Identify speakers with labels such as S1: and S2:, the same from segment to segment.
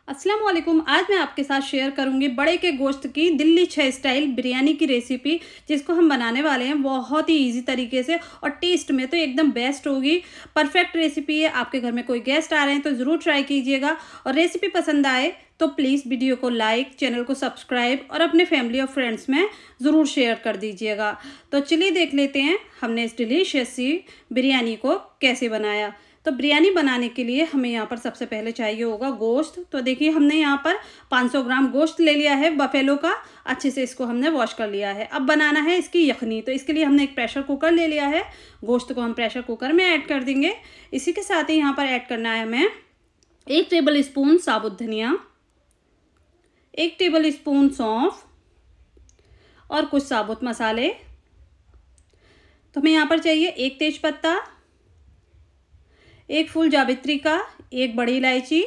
S1: अस्सलाम वालेकुम। आज मैं आपके साथ शेयर करूंगी बड़े के गोश्त की दिल्ली 6 स्टाइल बिरयानी की रेसिपी, जिसको हम बनाने वाले हैं बहुत ही इजी तरीके से और टेस्ट में तो एकदम बेस्ट होगी। परफेक्ट रेसिपी है। आपके घर में कोई गेस्ट आ रहे हैं तो ज़रूर ट्राई कीजिएगा। और रेसिपी पसंद आए तो प्लीज़ वीडियो को लाइक, चैनल को सब्सक्राइब और अपने फैमिली और फ्रेंड्स में ज़रूर शेयर कर दीजिएगा। तो चलिए देख लेते हैं हमने इस डिलीशियस सी बिरयानी को कैसे बनाया। तो बिरयानी बनाने के लिए हमें यहाँ पर सबसे पहले चाहिए होगा गोश्त। तो देखिए हमने यहाँ पर 500 ग्राम गोश्त ले लिया है बफेलो का। अच्छे से इसको हमने वॉश कर लिया है। अब बनाना है इसकी यखनी। तो इसके लिए हमने एक प्रेशर कुकर ले लिया है। गोश्त को हम प्रेशर कुकर में ऐड कर देंगे। इसी के साथ ही यहाँ पर ऐड करना है हमें 1 टेबल स्पून साबुत धनिया, 1 टेबल स्पून सौंफ और कुछ साबुत मसाले। तो हमें यहाँ पर चाहिए 1 तेज पत्ता, 1 फूल जावित्री का, 1 बड़ी इलायची,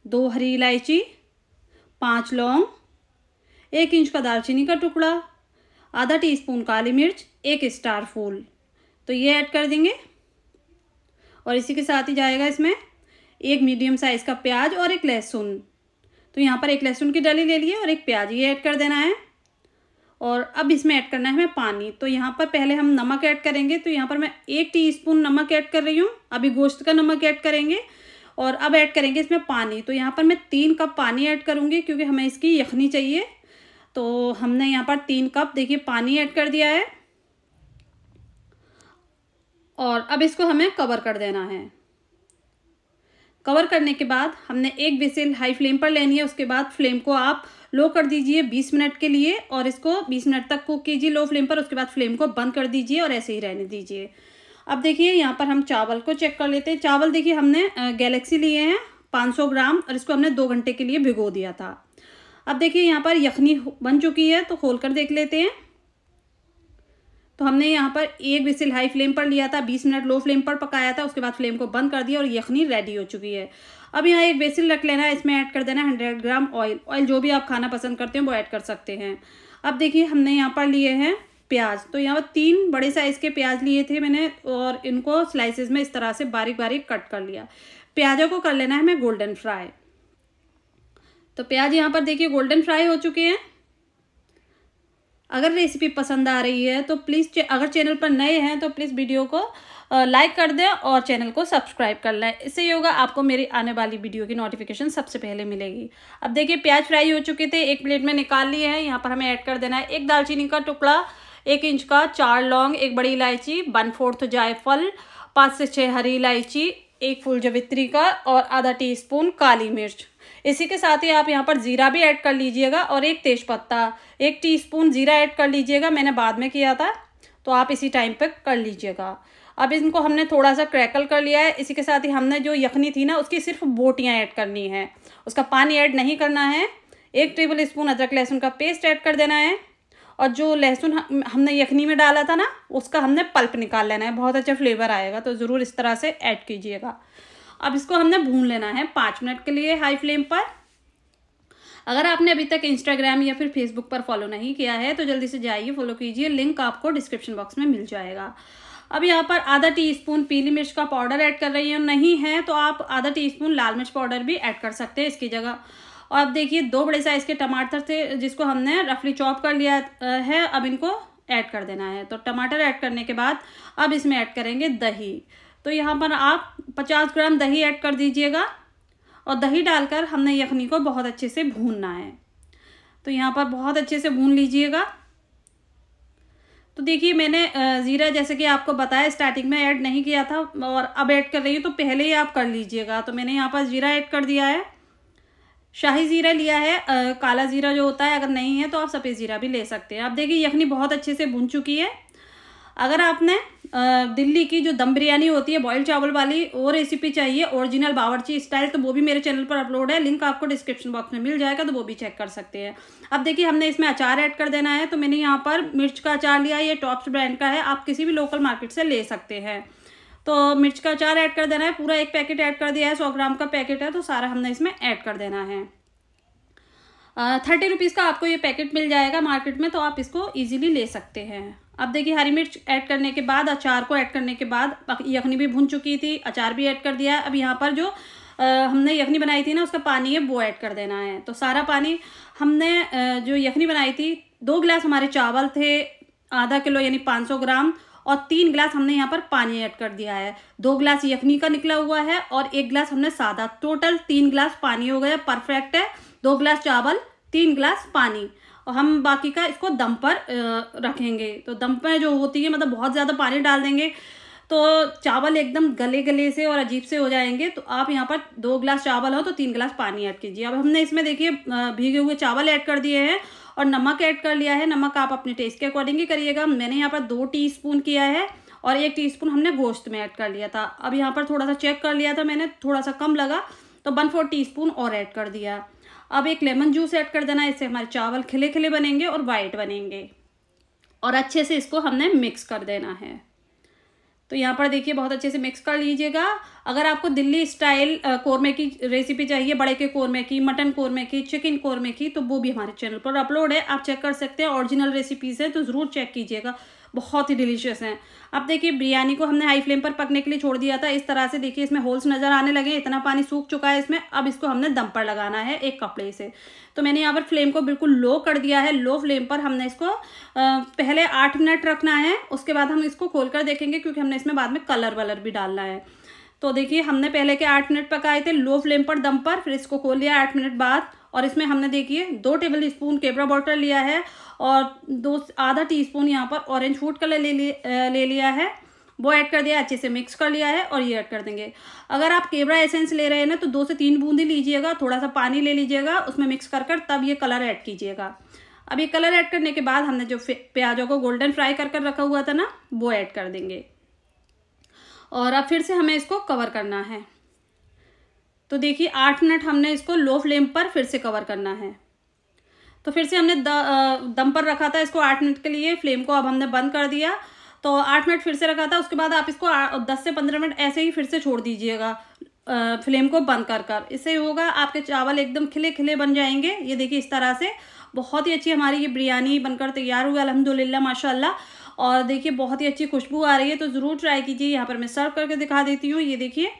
S1: 2 हरी इलायची, 5 लौंग, 1 इंच का दालचीनी का टुकड़ा, आधा टीस्पून काली मिर्च, 1 स्टार फूल। तो ये ऐड कर देंगे। और इसी के साथ ही जाएगा इसमें 1 मीडियम साइज़ का प्याज और 1 लहसुन। तो यहाँ पर 1 लहसुन की डली ले लिए और 1 प्याज, ये ऐड कर देना है। और अब इसमें ऐड करना है हमें पानी। तो यहाँ पर पहले हम नमक ऐड करेंगे। तो यहाँ पर मैं 1 टीस्पून नमक ऐड कर रही हूँ। अभी गोश्त का नमक ऐड करेंगे और अब ऐड करेंगे इसमें पानी। तो यहाँ पर मैं 3 कप पानी ऐड करूँगी क्योंकि हमें इसकी यखनी चाहिए। तो हमने यहाँ पर 3 कप देखिए पानी ऐड कर दिया है। और अब इसको हमें कवर कर देना है। कवर करने के बाद हमने 1 विसिल हाई फ्लेम पर लेनी है। उसके बाद फ्लेम को आप लो कर दीजिए 20 मिनट के लिए और इसको 20 मिनट तक कुक कीजिए लो फ्लेम पर। उसके बाद फ्लेम को बंद कर दीजिए और ऐसे ही रहने दीजिए। अब देखिए यहाँ पर हम चावल को चेक कर लेते हैं। चावल देखिए हमने गैलेक्सी लिए हैं 500 ग्राम और इसको हमने 2 घंटे के लिए भिगो दिया था। अब देखिए यहाँ पर यखनी बन चुकी है तो खोल कर देख लेते हैं। तो हमने यहाँ पर 1 विसिल हाई फ्लेम पर लिया था, 20 मिनट लो फ्लेम पर पकाया था। उसके बाद फ्लेम को बंद कर दिया और यखनी रेडी हो चुकी है। अब यहाँ 1 बेसिल रख लेना है। इसमें ऐड कर देना है 100 ग्राम ऑयल। ऑयल जो भी आप खाना पसंद करते हैं वो ऐड कर सकते हैं। अब देखिए हमने यहाँ पर लिए हैं प्याज। तो यहाँ पर 3 बड़े साइज़ के प्याज लिए थे मैंने और इनको स्लाइसेस में इस तरह से बारीक बारीक कट कर लिया। प्याजों को कर लेना है हमें गोल्डन फ्राई। तो प्याज यहाँ पर देखिए गोल्डन फ्राई हो चुके हैं। अगर रेसिपी पसंद आ रही है तो प्लीज़, अगर चैनल पर नए हैं तो प्लीज़ वीडियो को लाइक कर दें और चैनल को सब्सक्राइब कर लें। इससे ये होगा आपको मेरी आने वाली वीडियो की नोटिफिकेशन सबसे पहले मिलेगी। अब देखिए प्याज फ्राई हो चुके थे, एक प्लेट में निकाल लिए हैं। यहाँ पर हमें ऐड कर देना है 1 दालचीनी का टुकड़ा, 1 इंच का, 4 लौंग, 1 बड़ी इलायची, 1/4 जायफल, 5 से 6 हरी इलायची, 1 फूल जावित्री का और आधा टीस्पून काली मिर्च। इसी के साथ ही आप यहाँ पर जीरा भी ऐड कर लीजिएगा और 1 तेजपत्ता, 1 टीस्पून जीरा ऐड कर लीजिएगा। मैंने बाद में किया था तो आप इसी टाइम पे कर लीजिएगा। अब इनको हमने थोड़ा सा क्रैकल कर लिया है। इसी के साथ ही हमने जो यखनी थी ना उसकी सिर्फ बोटियाँ ऐड करनी है, उसका पानी ऐड नहीं करना है। 1 टेबल स्पून अदरक लहसुन का पेस्ट ऐड कर देना है। और जो लहसुन हमने यखनी में डाला था ना उसका हमने पल्प निकाल लेना है। बहुत अच्छा फ्लेवर आएगा तो ज़रूर इस तरह से ऐड कीजिएगा। अब इसको हमने भून लेना है 5 मिनट के लिए हाई फ्लेम पर। अगर आपने अभी तक इंस्टाग्राम या फिर फेसबुक पर फॉलो नहीं किया है तो जल्दी से जाइए फॉलो कीजिए। लिंक आपको डिस्क्रिप्शन बॉक्स में मिल जाएगा। अब यहाँ पर आधा टीस्पून पीली मिर्च का पाउडर ऐड कर रही हूँ। नहीं है तो आप आधा टीस्पून लाल मिर्च पाउडर भी ऐड कर सकते हैं इसकी जगह। और अब देखिए 2 बड़े साइज़ के टमाटर थे जिसको हमने रफली चॉप कर लिया है। अब इनको ऐड कर देना है। तो टमाटर ऐड करने के बाद अब इसमें ऐड करेंगे दही। तो यहाँ पर आप 50 ग्राम दही ऐड कर दीजिएगा और दही डालकर हमने यखनी को बहुत अच्छे से भूनना है। तो यहाँ पर बहुत अच्छे से भून लीजिएगा। तो देखिए मैंने ज़ीरा जैसे कि आपको बताया स्टार्टिंग में ऐड नहीं किया था और अब ऐड कर रही हूँ तो पहले ही आप कर लीजिएगा। तो मैंने यहाँ पर ज़ीरा ऐड कर दिया है। शाही ज़ीरा लिया है, काला ज़ीरा जो होता है। अगर नहीं है तो आप सफ़ेद ज़ीरा भी ले सकते हैं। अब देखिए यखनी बहुत अच्छे से भून चुकी है। अगर आपने दिल्ली की जो दम बिरयानी होती है बॉयल चावल वाली वो रेसिपी चाहिए ओरिजिनल बावर्ची स्टाइल तो वो भी मेरे चैनल पर अपलोड है। लिंक आपको डिस्क्रिप्शन बॉक्स में मिल जाएगा तो वो भी चेक कर सकते हैं। अब देखिए हमने इसमें अचार ऐड कर देना है। तो मैंने यहाँ पर मिर्च का अचार लिया है। ये टॉप्स ब्रांड का है, आप किसी भी लोकल मार्केट से ले सकते हैं। तो मिर्च का अचार ऐड कर देना है। पूरा 1 पैकेट ऐड कर दिया है। 100 ग्राम का पैकेट है तो सारा हमने इसमें ऐड कर देना है। 30 रुपीज़ का आपको ये पैकेट मिल जाएगा मार्केट में, तो आप इसको ईजिली ले सकते हैं। अब देखिए हरी मिर्च ऐड करने के बाद, अचार को ऐड करने के बाद, यखनी भी भुन चुकी थी, अचार भी ऐड कर दिया है। अब यहाँ पर जो हमने यखनी बनाई थी ना, उसका पानी है वो ऐड कर देना है। तो सारा पानी हमने जो यखनी बनाई थी, 2 गिलास हमारे चावल थे, आधा किलो यानी 500 ग्राम, और 3 गिलास हमने यहाँ पर पानी ऐड कर दिया है। 2 गिलास यखनी का निकला हुआ है और 1 गिलास हमने सादा, टोटल 3 गिलास पानी हो गया, परफेक्ट है। 2 गिलास चावल, 3 गिलास पानी, और हम बाकी का इसको दम पर रखेंगे। तो दम पर जो होती है, मतलब बहुत ज़्यादा पानी डाल देंगे तो चावल एकदम गले गले से और अजीब से हो जाएंगे। तो आप यहाँ पर 2 गिलास चावल हो तो 3 गिलास पानी ऐड कीजिए। अब हमने इसमें देखिए भीगे हुए चावल ऐड कर दिए हैं और नमक ऐड कर लिया है। नमक आप अपने टेस्ट के अकॉर्डिंग ही करिएगा। मैंने यहाँ पर 2 टीस्पून किया है और 1 टीस्पून हमने गोश्त में ऐड कर लिया था। अब यहाँ पर थोड़ा सा चेक कर लिया था मैंने, थोड़ा सा कम लगा तो 1/4 टीस्पून और ऐड कर दिया। अब 1 लेमन जूस ऐड कर देना, इससे हमारे चावल खिले खिले बनेंगे और वाइट बनेंगे। और अच्छे से इसको हमने मिक्स कर देना है। तो यहाँ पर देखिए बहुत अच्छे से मिक्स कर लीजिएगा। अगर आपको दिल्ली स्टाइल कोरमे की रेसिपी चाहिए, बड़े के कोरमे की, मटन कोरमे की, चिकन कोरमे की, तो वो भी हमारे चैनल पर अपलोड है, आप चेक कर सकते हैं। ओरिजिनल रेसिपीज़ हैं तो ज़रूर चेक कीजिएगा, बहुत ही डिलीशियस हैं। अब देखिए बिरयानी को हमने हाई फ्लेम पर पकने के लिए छोड़ दिया था। इस तरह से देखिए इसमें होल्स नज़र आने लगे, इतना पानी सूख चुका है इसमें। अब इसको हमने दम पर लगाना है एक कपड़े से। तो मैंने यहाँ पर फ्लेम को बिल्कुल लो कर दिया है। लो फ्लेम पर हमने इसको पहले 8 मिनट रखना है, उसके बाद हम इसको खोल कर देखेंगे क्योंकि हमने इसमें बाद में कलर वलर भी डालना है। तो देखिए हमने पहले के 8 मिनट पकाए थे लो फ्लेम पर दम पर, फिर इसको खोल लिया 8 मिनट बाद। और इसमें हमने देखिए 2 टेबल स्पून केवड़ा वाटर लिया है और आधा टीस्पून यहाँ पर ऑरेंज फूड कलर ले लिया है, वो ऐड कर दिया, अच्छे से मिक्स कर लिया है और ये ऐड कर देंगे। अगर आप केवड़ा एसेंस ले रहे हैं ना तो 2 से 3 बूंदी लीजिएगा, थोड़ा सा पानी ले लीजिएगा, उसमें मिक्स कर तब ये कलर ऐड कीजिएगा। अब ये कलर ऐड करने के बाद हमने जो प्याजों को गोल्डन फ्राई कर रखा हुआ था ना, वो ऐड कर देंगे। और अब फिर से हमें इसको कवर करना है। तो देखिए 8 मिनट हमने इसको लो फ्लेम पर फिर से कवर करना है। तो फिर से हमने दम पर रखा था इसको 8 मिनट के लिए, फ्लेम को अब हमने बंद कर दिया। तो 8 मिनट फिर से रखा था, उसके बाद आप इसको 10 से 15 मिनट ऐसे ही फिर से छोड़ दीजिएगा फ्लेम को बंद कर। इससे होगा आपके चावल एकदम खिले खिले बन जाएंगे। ये देखिए इस तरह से बहुत ही अच्छी हमारी ये बिरयानी बनकर तैयार हुई अल्हम्दुलिल्लाह माशाल्लाह। और देखिए बहुत ही अच्छी खुशबू आ रही है, तो ज़रूर ट्राई कीजिए। यहाँ पर मैं सर्व करके दिखा देती हूँ। ये देखिए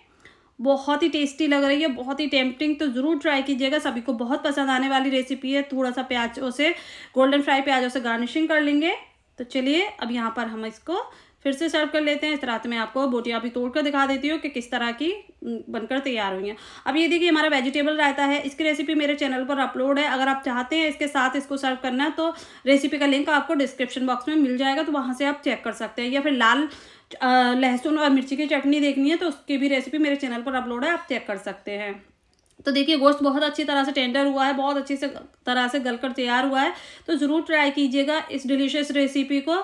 S1: बहुत ही टेस्टी लग रही है, बहुत ही टेम्पटिंग, तो ज़रूर ट्राई कीजिएगा। सभी को बहुत पसंद आने वाली रेसिपी है। थोड़ा सा प्याजों से गोल्डन फ्राई प्याजों से गार्निशिंग कर लेंगे। तो चलिए अब यहाँ पर हम इसको फिर से सर्व कर लेते हैं। इस तरह से मैं आपको बोटियाँ भी तोड़ कर दिखा देती हूँ कि किस तरह की बनकर तैयार हुई हैं। अब ये देखिए हमारा वेजिटेबल रायता है, इसकी रेसिपी मेरे चैनल पर अपलोड है। अगर आप चाहते हैं इसके साथ इसको सर्व करना तो रेसिपी का लिंक आपको डिस्क्रिप्शन बॉक्स में मिल जाएगा, तो वहाँ से आप चेक कर सकते हैं। या फिर लाल लहसुन और मिर्ची की चटनी देखनी है तो उसकी भी रेसिपी मेरे चैनल पर अपलोड है, आप चेक कर सकते हैं। तो देखिए गोश्त बहुत अच्छी तरह से टेंडर हुआ है, बहुत अच्छी तरह से गलकर तैयार हुआ है। तो ज़रूर ट्राई कीजिएगा इस डिलीशियस रेसिपी को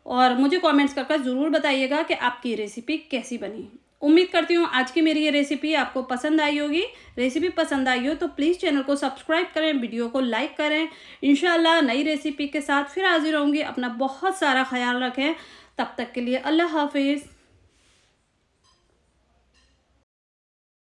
S1: और मुझे कमेंट्स कर ज़रूर बताइएगा कि आपकी रेसिपी कैसी बनी। उम्मीद करती हूँ आज की मेरी ये रेसिपी आपको पसंद आई होगी। रेसिपी पसंद आई हो तो प्लीज़ चैनल को सब्सक्राइब करें, वीडियो को लाइक करें। इंशाल्लाह नई रेसिपी के साथ फिर हाजिर होंगी। अपना बहुत सारा ख्याल रखें। तब तक के लिए अल्लाह हाफिज़।